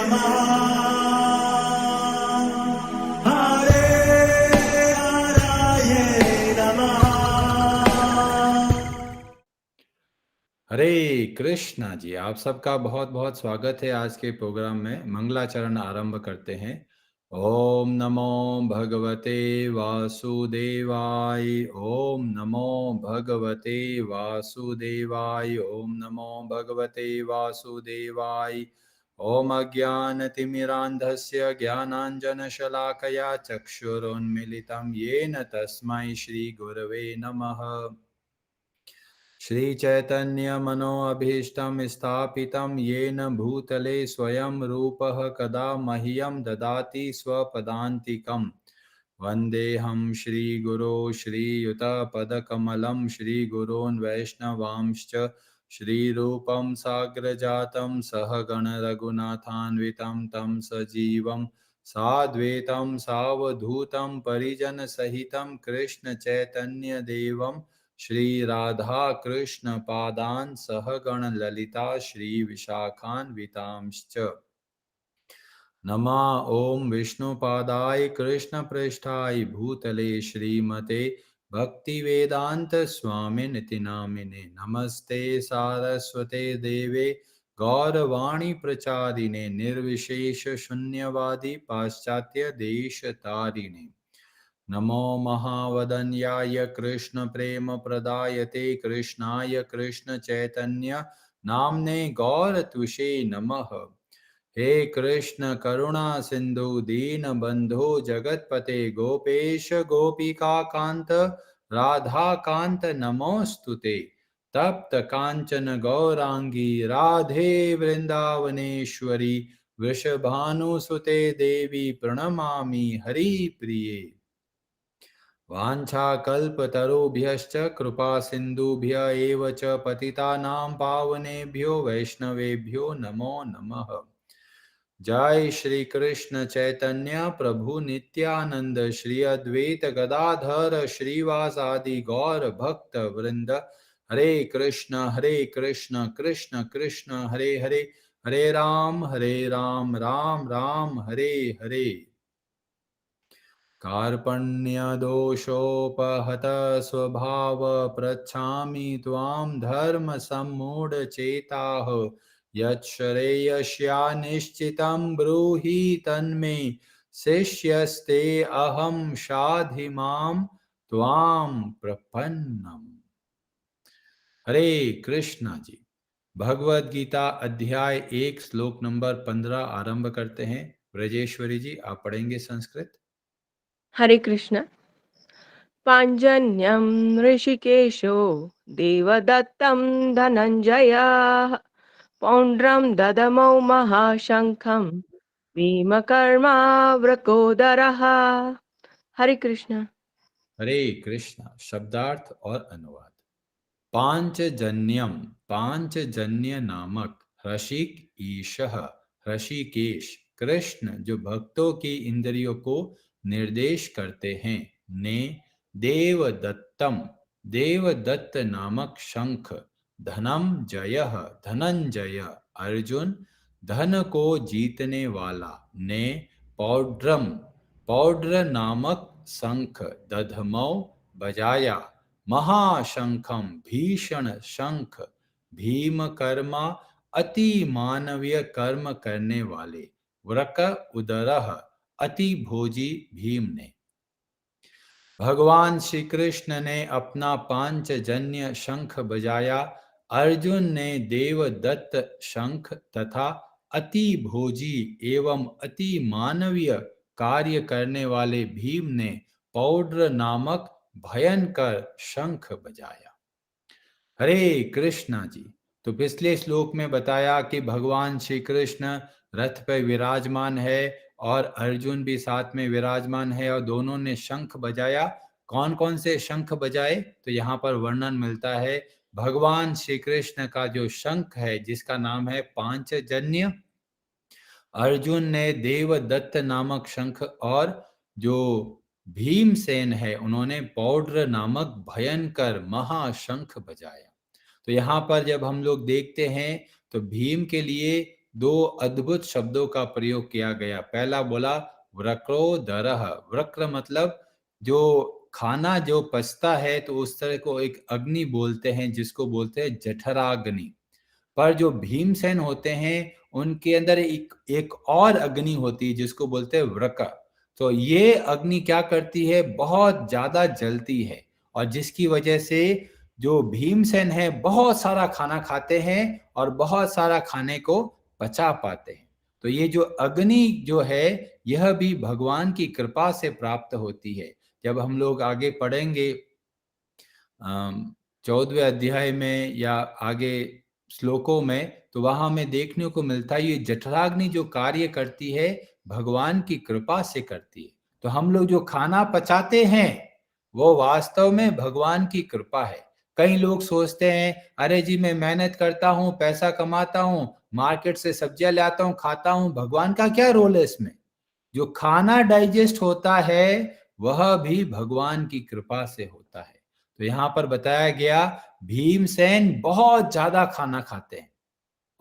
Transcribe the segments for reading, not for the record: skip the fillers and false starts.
नमः हरे हराय नमः। हरे कृष्णा जी, आप सबका बहुत बहुत स्वागत है। आज के प्रोग्राम में मंगलाचरण आरंभ करते हैं। ओम नमो भगवते वासुदेवाय। ओम नमो भगवते वासुदेवाय। ओम नमो भगवते वासुदेवाय। ओम अज्ञानतिमिरान्धस्य ज्ञानाञ्जनशलाकया चक्षुरुन्मिलितं येन तस्मै श्रीगुरवे नमः। श्रीचैतन्यमनोऽभीष्टं स्थापितं येन भूतले स्वयं रूपः कदा मह्यं ददाति स्वपदान्तिकम्। वन्देऽहं श्रीगुरो श्रीयुतपदकमलं श्रीगुरोन् वैष्णवांश्च श्रीरूपं साग्रजातं सहगणरघुनाथान्वितं तं सजीवं साद्वैतं सावधूतं परिजनसहितं कृष्णचैतन्यदेवं श्री राधा कृष्ण पादान् सहगण ललिता श्री विशाखान्वितांश्च। नमः ओम विष्णुपादाय कृष्णप्रेष्ठाय भूतले श्रीमते भक्तिवेदांत स्वामिनिति नामिने। नमस्ते सारस्वते देवे गौरवाणी प्रचारिणे निर्विशेष शून्यवादी पाश्चात्य देश तारिणे। नमो महावदन्याय कृष्ण प्रेम प्रदायते कृष्णाय कृष्ण चैतन्य नामने गौरतुषे नमः। हे कृष्ण करुणा सिंधु दीन बंधो जगतपते गोपेश गोपिका कांत राधा कांत नमोस्तुते। तप्त कांचन गौरांगी राधे वृंदावनेश्वरी वृषभानुसुते देवी प्रणमामि हरिप्रिये। वाञ्छाकल्पतरुभ्यश्च कृपा सिन्धुभ्य एव च पतितानां पावनेभ्यो वैष्णवेभ्यो नमो नमः। जय श्री कृष्ण चैतन्य प्रभु नित्यानंद श्री अद्वैत गदाधर श्रीवासादि गौर भक्त वृंद। हरे कृष्ण कृष्ण कृष्ण हरे हरे, हरे राम राम राम हरे हरे। कार्पण्यदोषोपहत स्वभाव पृच्छामि त्वां धर्मसम्मूढचेताः। यच्छ्रेयस्यानिश्चितं ब्रूहि तन्मे शिष्यस्ते अहं शाधि मां त्वां प्रपन्नम्। हरे कृष्णा जी, भगवद गीता अध्याय 1 श्लोक नंबर 15 आरंभ करते हैं। ब्रजेश्वरी जी, आप पढ़ेंगे संस्कृत। हरे कृष्ण। पाञ्जन्यं ऋषिकेशो देवदत्तं धनञ्जयः पौण्ड्रं ददमौ महाशङ्खं भीमकर्मावृकोदरः। हरे कृष्ण। हरे कृष्णा। शब्दार्थ और अनुवाद। पांचजन्यम, पांचजन्य नामक ऋषिक ईशः, ऋषिकेश कृष्ण जो भक्तों की इंद्रियों को निर्देश करते हैं, ने देवदत्तम, देवदत्त नामक शंख, धनम जय, धनंजय अर्जुन धन को जीतने वाला, ने पौड्रम, पौड्र नामक शंख दधमौ बजाया, महाशंखम भीषण शंख, भीम कर्मा अति मानवीय कर्म करने वाले, वृक उदरः अति भोजी भीम ने। भगवान श्री कृष्ण ने अपना पांचजन्य शंख बजाया। अर्जुन ने देवदत्त शंख तथा अति भोजी एवं अति मानवीय कार्य करने वाले भीम ने पौड्र नामक भयंकर शंख बजाया। हरे कृष्णा जी, तो पिछले श्लोक में बताया कि भगवान श्री कृष्ण रथ पर विराजमान है और अर्जुन भी साथ में विराजमान है और दोनों ने शंख बजाया। कौन कौन से शंख बजाए, तो यहाँ पर वर्णन मिलता है। भगवान श्री कृष्ण का जो शंख है जिसका नाम है पांचजन्य, अर्जुन ने देवदत्त नामक शंख, और जो भीमसेन है उन्होंने पौड्र नामक भयंकर महाशंख बजाया। तो यहाँ पर जब हम लोग देखते हैं तो भीम के लिए दो अद्भुत शब्दों का प्रयोग किया गया। पहला बोला वक्रोदरः, वक्र मतलब जो खाना जो पचता है, तो उस तरह को एक अग्नि बोलते हैं जिसको बोलते हैं जठराग्नि। पर जो भीमसेन होते हैं उनके अंदर एक और अग्नि होती है जिसको बोलते हैं व्रक। तो ये अग्नि क्या करती है, बहुत ज्यादा जलती है, और जिसकी वजह से जो भीमसेन है बहुत सारा खाना खाते हैं और बहुत सारा खाने को पचा पाते हैं। तो ये जो अग्नि जो है यह भी भगवान की कृपा से प्राप्त होती है। जब हम लोग आगे पढ़ेंगे 14वें अध्याय में या आगे श्लोकों में, तो वहां हमें देखने को मिलता है ये जठराग्नि जो कार्य करती है भगवान की कृपा से करती है। तो हम लोग जो खाना पचाते हैं वो वास्तव में भगवान की कृपा है। कई लोग सोचते हैं अरे जी मैं मेहनत करता हूँ, पैसा कमाता हूँ, मार्केट से सब्जियां लाता हूँ, खाता हूँ, भगवान का क्या रोल है इसमें? जो खाना डाइजेस्ट होता है वह भी भगवान की कृपा से होता है। तो यहां पर बताया गया भीमसेन बहुत ज्यादा खाना खाते हैं,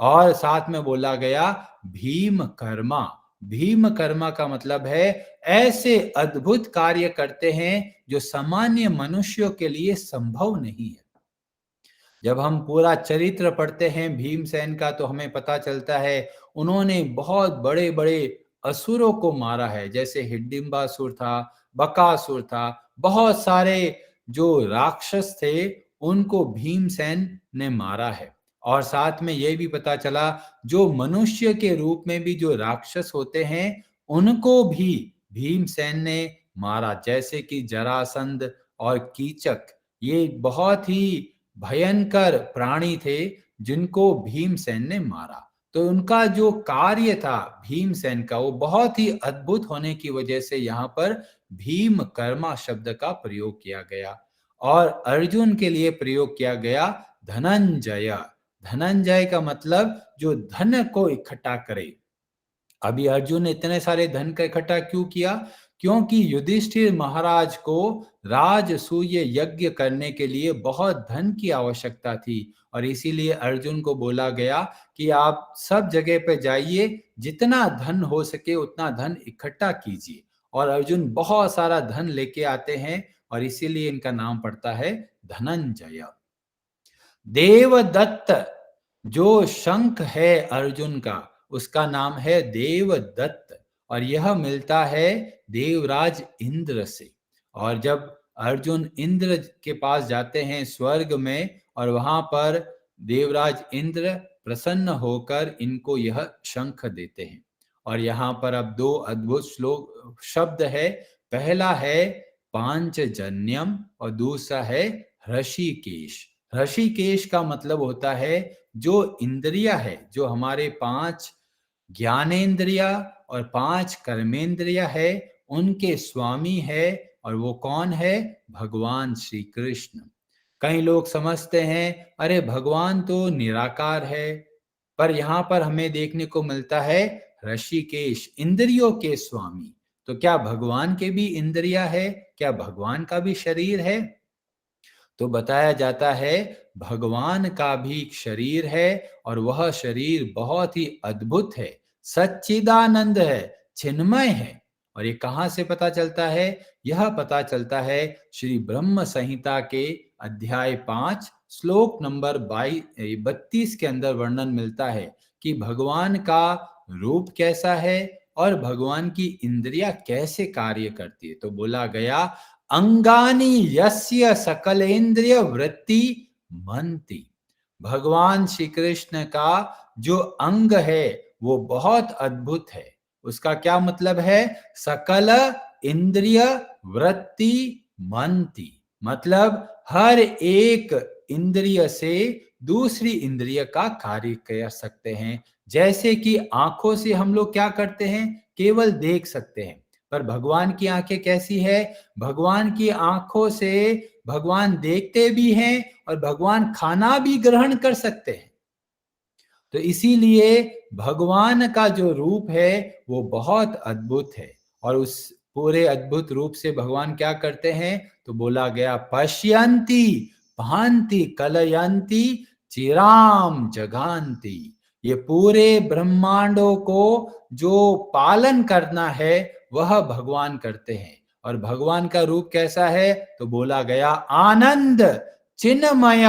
और साथ में बोला गया भीम कर्मा। भीम कर्मा का मतलब है ऐसे अद्भुत कार्य करते हैं जो सामान्य मनुष्यों के लिए संभव नहीं है। जब हम पूरा चरित्र पढ़ते हैं भीमसेन का तो हमें पता चलता है उन्होंने बहुत बड़े बड़े असुरों को मारा है, जैसे हिडिंबासुर था, बकासुर था, बहुत सारे जो राक्षस थे उनको भीमसेन ने मारा है। और साथ में यह भी पता चला जो मनुष्य के रूप में भी जो राक्षस होते हैं उनको भी भीमसेन ने मारा, जैसे कि जरासंध और कीचक। ये बहुत ही भयंकर प्राणी थे जिनको भीमसेन ने मारा। तो उनका जो कार्य था भीमसेन का वो बहुत ही अद्भुत होने की वजह से यहाँ पर भीम कर्मा शब्द का प्रयोग किया गया। और अर्जुन के लिए प्रयोग किया गया धनंजय। धनंजय का मतलब जो धन को इकट्ठा करे। अभी अर्जुन ने इतने सारे धन का इकट्ठा क्यों किया? क्योंकि युधिष्ठिर महाराज को राजसूय यज्ञ करने के लिए बहुत धन की आवश्यकता थी, और इसीलिए अर्जुन को बोला गया कि आप सब जगह पे जाइए, जितना धन हो सके उतना धन इकट्ठा कीजिए। और अर्जुन बहुत सारा धन लेके आते हैं और इसीलिए इनका नाम पड़ता है धनंजय। देवदत्त जो शंख है अर्जुन का उसका नाम है देवदत्त, और यह मिलता है देवराज इंद्र से। और जब अर्जुन इंद्र के पास जाते हैं स्वर्ग में, और वहां पर देवराज इंद्र प्रसन्न होकर इनको यह शंख देते हैं। और यहाँ पर अब दो अद्भुत श्लोक शब्द है। पहला है पांचजन्यम और दूसरा है ऋषिकेश। ऋषिकेश का मतलब होता है जो इंद्रिया है, जो हमारे 5 ज्ञानेंद्रिया और 5 कर्मेंद्रिया है उनके स्वामी है। और वो कौन है? भगवान श्री कृष्ण। कई लोग समझते हैं अरे भगवान तो निराकार है, पर यहाँ पर हमें देखने को मिलता है ऋषिकेश इंद्रियों के स्वामी। तो क्या भगवान के भी इंद्रिया है? क्या भगवान का भी शरीर है? तो बताया जाता है भगवान का भी शरीर है, और वह शरीर बहुत ही अद्भुत है, सच्चिदानंद है, चिन्मय है। और ये कहां से पता चलता है? यह पता चलता है श्री ब्रह्म संहिता के अध्याय 5 श्लोक नंबर 32 के अंदर वर्णन मिलता है कि भगवान का रूप कैसा है और भगवान की इंद्रियां कैसे कार्य करती है। तो बोला गया अंगानी यस्य सकलेन्द्रिय वृत्ति मनति। भगवान श्री कृष्ण का जो अंग है वो बहुत अद्भुत है। उसका क्या मतलब है? सकल इंद्रिय वृत्ति मनति, मतलब हर एक इंद्रिय से दूसरी इंद्रिय का कार्य कर सकते हैं। जैसे कि आंखों से हम लोग क्या करते हैं? केवल देख सकते हैं, पर भगवान की आंखें कैसी है? भगवान की आंखों से भगवान देखते भी हैं और भगवान खाना भी ग्रहण कर सकते हैं। तो इसीलिए भगवान का जो रूप है वो बहुत अद्भुत है। और उस पूरे अद्भुत रूप से भगवान क्या करते हैं? तो बोला गया पश्यन्ति भांति कलयन्ति चिराम जगान्ति। ये पूरे ब्रह्मांडों को जो पालन करना है वह भगवान करते हैं। और भगवान का रूप कैसा है? तो बोला गया आनंद चिन्मय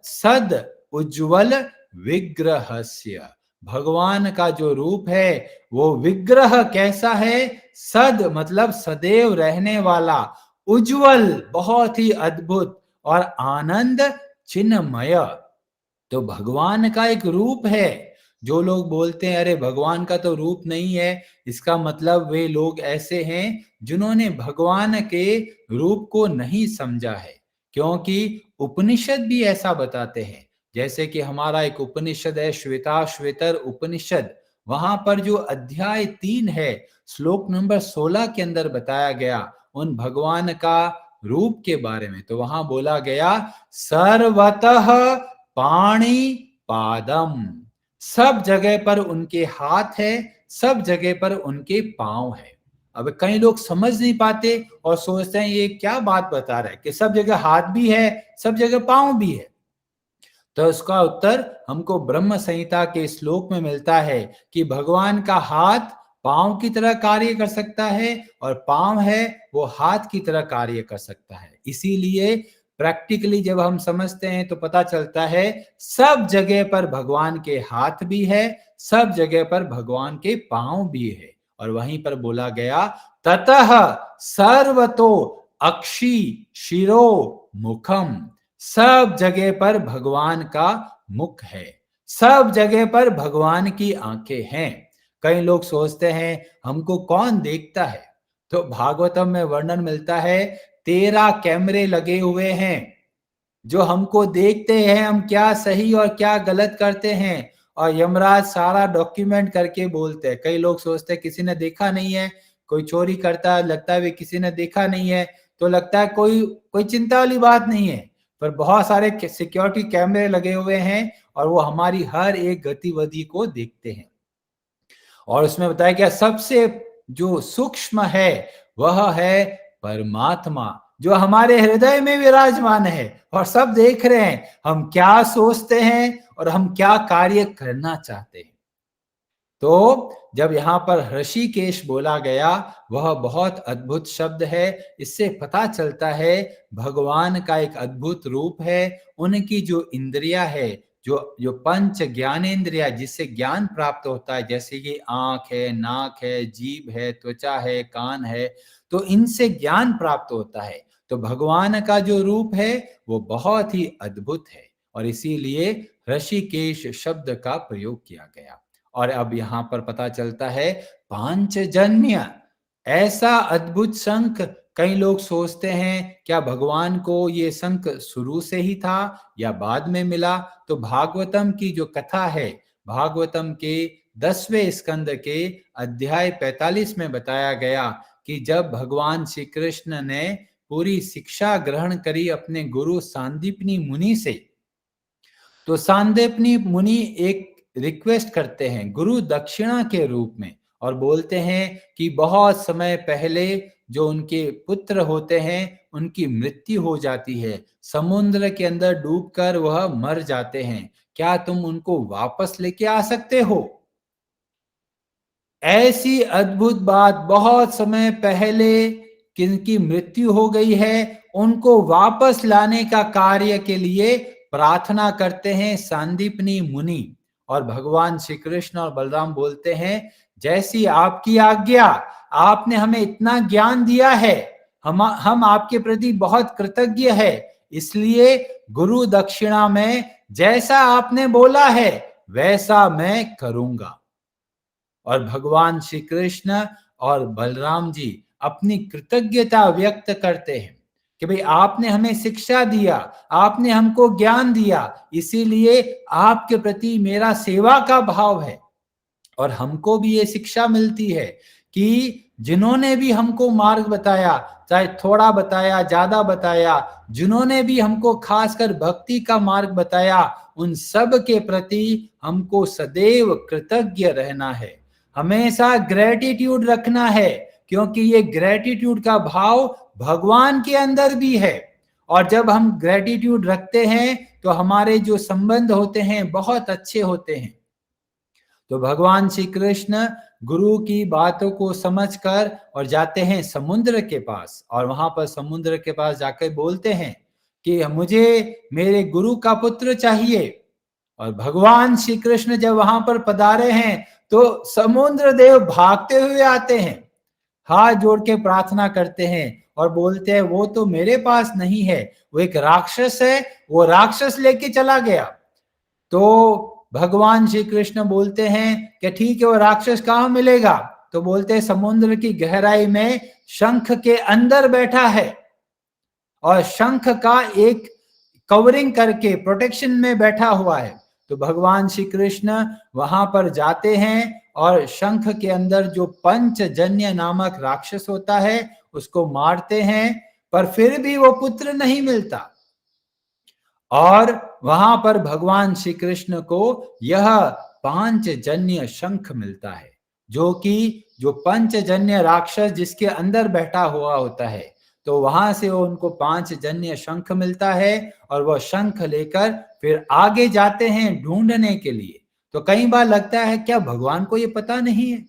सद उज्ज्वल विग्रहस्य। भगवान का जो रूप है वो विग्रह कैसा है? सद मतलब सदैव रहने वाला, उज्ज्वल बहुत ही अद्भुत, और आनंद चिन्मय। तो भगवान का एक रूप है। जो लोग बोलते हैं अरे भगवान का तो रूप नहीं है, इसका मतलब वे लोग ऐसे हैं जिन्होंने भगवान के रूप को नहीं समझा है। क्योंकि उपनिषद भी ऐसा बताते हैं। जैसे कि हमारा एक उपनिषद है श्वेताश्वेतर उपनिषद, वहां पर जो अध्याय 3 है श्लोक नंबर 16 के अंदर बताया गया उन भगवान का रूप के बारे में। तो वहां बोला गया सर्वतः पाणि पादम, सब जगह पर उनके हाथ है, सब जगह पर उनके पांव है। अब कई लोग समझ नहीं पाते और सोचते हैं ये क्या बात बता रहा है कि सब जगह हाथ भी है, सब जगह पांव भी है। तो इसका उत्तर हमको ब्रह्म संहिता के श्लोक में मिलता है कि भगवान का हाथ पांव की तरह कार्य कर सकता है और पांव है वो हाथ की तरह कार्य कर सकता है। इसीलिए प्रैक्टिकली जब हम समझते हैं तो पता चलता है सब जगह पर भगवान के हाथ भी है, सब जगह पर भगवान के पांव भी है। और वहीं पर बोला गया ततः सर्वतो अक्षी शिरो मुखम, सब जगह पर भगवान का मुख है, सब जगह पर भगवान की आंखें हैं। कई लोग सोचते हैं हमको कौन देखता है? तो भागवतम में वर्णन मिलता है 13 कैमरे लगे हुए हैं जो हमको देखते हैं हम क्या सही और क्या गलत करते हैं, और यमराज सारा डॉक्यूमेंट करके बोलते हैं। कई लोग सोचते हैं किसी ने देखा नहीं है, कोई चोरी करता है लगता है किसी ने देखा नहीं है, तो लगता है कोई चिंता वाली बात नहीं है। पर बहुत सारे सिक्योरिटी कैमरे लगे हुए हैं और वो हमारी हर एक गतिविधि को देखते हैं। और उसमें बताया गया सबसे जो सूक्ष्म है वह है परमात्मा, जो हमारे हृदय में विराजमान है और सब देख रहे हैं हम क्या सोचते हैं और हम क्या कार्य करना चाहते हैं। तो जब यहाँ पर ऋषिकेश बोला गया वह बहुत अद्भुत शब्द है। इससे पता चलता है भगवान का एक अद्भुत रूप है। उनकी जो इंद्रिया है, जो पंच ज्ञानेंद्रिया जिससे ज्ञान प्राप्त होता है, जैसे कि आंख है, नाक है, जीभ है, त्वचा है, कान है, तो इनसे ज्ञान प्राप्त होता है। तो भगवान का जो रूप है वो बहुत ही अद्भुत है और इसीलिए ऋषिकेश शब्द का प्रयोग किया गया। और अब यहाँ पर पता चलता है पांचजन्य, ऐसा अद्भुत शंख। कई लोग सोचते हैं क्या भगवान को ये शंख शुरू से ही था या बाद में मिला? तो भागवतम की जो कथा है, भागवतम के 10वें स्कंद के अध्याय 45 में बताया गया कि जब भगवान श्री कृष्ण ने पूरी शिक्षा ग्रहण करी अपने गुरु सांदीपनी मुनि से, तो सांदीपनी मुनि एक रिक्वेस्ट करते हैं गुरु दक्षिणा के रूप में और बोलते हैं कि बहुत समय पहले जो उनके पुत्र होते हैं उनकी मृत्यु हो जाती है, समुद्र के अंदर डूबकर वह मर जाते हैं, क्या तुम उनको वापस लेके आ सकते हो? ऐसी अद्भुत बात, बहुत समय पहले किनकी मृत्यु हो गई है उनको वापस लाने का कार्य के लिए प्रार्थना करते हैं सांदीपनी मुनि। और भगवान श्री कृष्ण और बलराम बोलते हैं जैसी आपकी आज्ञा, आपने हमें इतना ज्ञान दिया है, हम आपके प्रति बहुत कृतज्ञ है, इसलिए गुरु दक्षिणा में जैसा आपने बोला है वैसा मैं करूंगा। और भगवान श्री कृष्ण और बलराम जी अपनी कृतज्ञता व्यक्त करते हैं कि भाई आपने हमें शिक्षा दिया, आपने हमको ज्ञान दिया, इसीलिए आपके प्रति मेरा सेवा का भाव है। और हमको भी ये शिक्षा मिलती है कि जिन्होंने भी हमको मार्ग बताया, चाहे थोड़ा बताया ज्यादा बताया, जिन्होंने भी हमको खासकर भक्ति का मार्ग बताया, उन सब के प्रति हमको सदैव कृतज्ञ रहना है, हमेशा ग्रेटिट्यूड रखना है, क्योंकि ये ग्रेटिट्यूड का भाव भगवान के अंदर भी है। और जब हम ग्रेटिट्यूड रखते हैं तो हमारे जो संबंध होते हैं बहुत अच्छे होते हैं। तो भगवान श्री कृष्ण गुरु की बातों को समझकर और जाते हैं समुद्र के पास, और वहां पर समुद्र के पास जाकर बोलते हैं कि मुझे मेरे गुरु का पुत्र चाहिए। और भगवान श्री कृष्ण जब वहां पर पधारे हैं तो समुद्र देव भागते हुए आते हैं, हाथ जोड़ के प्रार्थना करते हैं और बोलते हैं वो तो मेरे पास नहीं है, वो एक राक्षस है, वो राक्षस लेके चला गया। तो भगवान श्री कृष्ण बोलते हैं कि ठीक है, वो राक्षस कहाँ मिलेगा? तो बोलते हैं समुद्र की गहराई में शंख के अंदर बैठा है, और शंख का एक कवरिंग करके प्रोटेक्शन में बैठा हुआ है। तो भगवान श्री कृष्ण वहां पर जाते हैं और शंख के अंदर जो पंचजन्य नामक राक्षस होता है उसको मारते हैं, पर फिर भी वो पुत्र नहीं मिलता। और वहां पर भगवान श्री कृष्ण को यह पांचजन्य शंख मिलता है, जो पंचजन्य राक्षस जिसके अंदर बैठा हुआ होता है, तो वहां से वो उनको पांचजन्य शंख मिलता है, और वह शंख लेकर फिर आगे जाते हैं ढूंढने के लिए। तो कई बार लगता है क्या भगवान को ये पता नहीं है?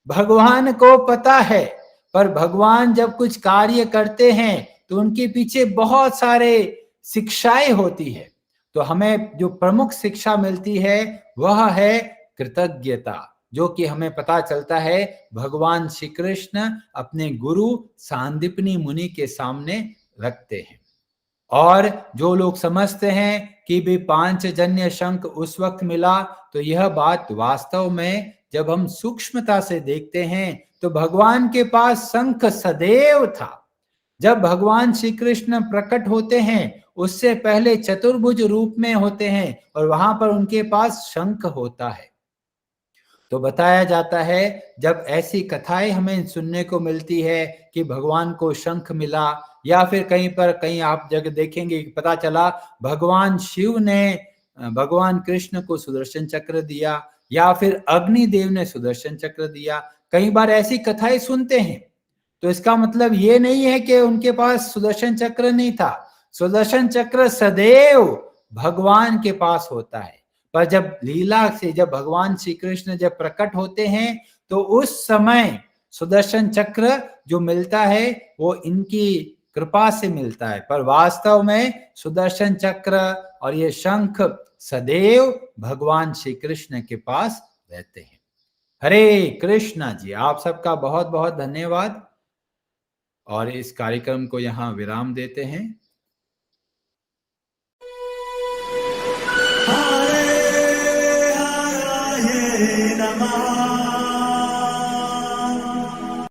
भगवान को पता है, पर भगवान जब कुछ कार्य करते हैं तो उनके पीछे बहुत सारे शिक्षाएं होती है। तो हमें जो प्रमुख शिक्षा मिलती है वह है कृतज्ञता, जो कि हमें पता चलता है भगवान श्री कृष्ण अपने गुरु सांदीपनी मुनि के सामने रखते हैं। और जो लोग समझते हैं कि भी पांचजन्य शंख उस वक्त मिला, तो यह बात वास्तव में जब हम सूक्ष्मता से देखते हैं तो भगवान के पास शंख सदैव था। जब भगवान श्री कृष्ण प्रकट होते हैं उससे पहले चतुर्भुज रूप में होते हैं, और वहां पर उनके पास शंख होता है। तो बताया जाता है जब ऐसी कथाएं हमें सुनने को मिलती है कि भगवान को शंख मिला, या फिर कहीं आप जगह देखेंगे पता चला भगवान शिव ने भगवान कृष्ण को सुदर्शन चक्र दिया, या फिर अग्निदेव ने सुदर्शन चक्र दिया, कई बार ऐसी कथाएं सुनते हैं। तो इसका मतलब ये नहीं है कि उनके पास सुदर्शन चक्र नहीं था। सुदर्शन चक्र सदैव भगवान के पास होता है, पर जब लीला से जब भगवान श्री कृष्ण जब प्रकट होते हैं तो उस समय सुदर्शन चक्र जो मिलता है वो इनकी कृपा से मिलता है, पर वास्तव में सुदर्शन चक्र और ये शंख सदैव भगवान श्री कृष्ण के पास रहते हैं। हरे कृष्णा जी, आप सबका बहुत बहुत धन्यवाद, और इस कार्यक्रम को यहाँ विराम देते हैं। Hare Hare Namaha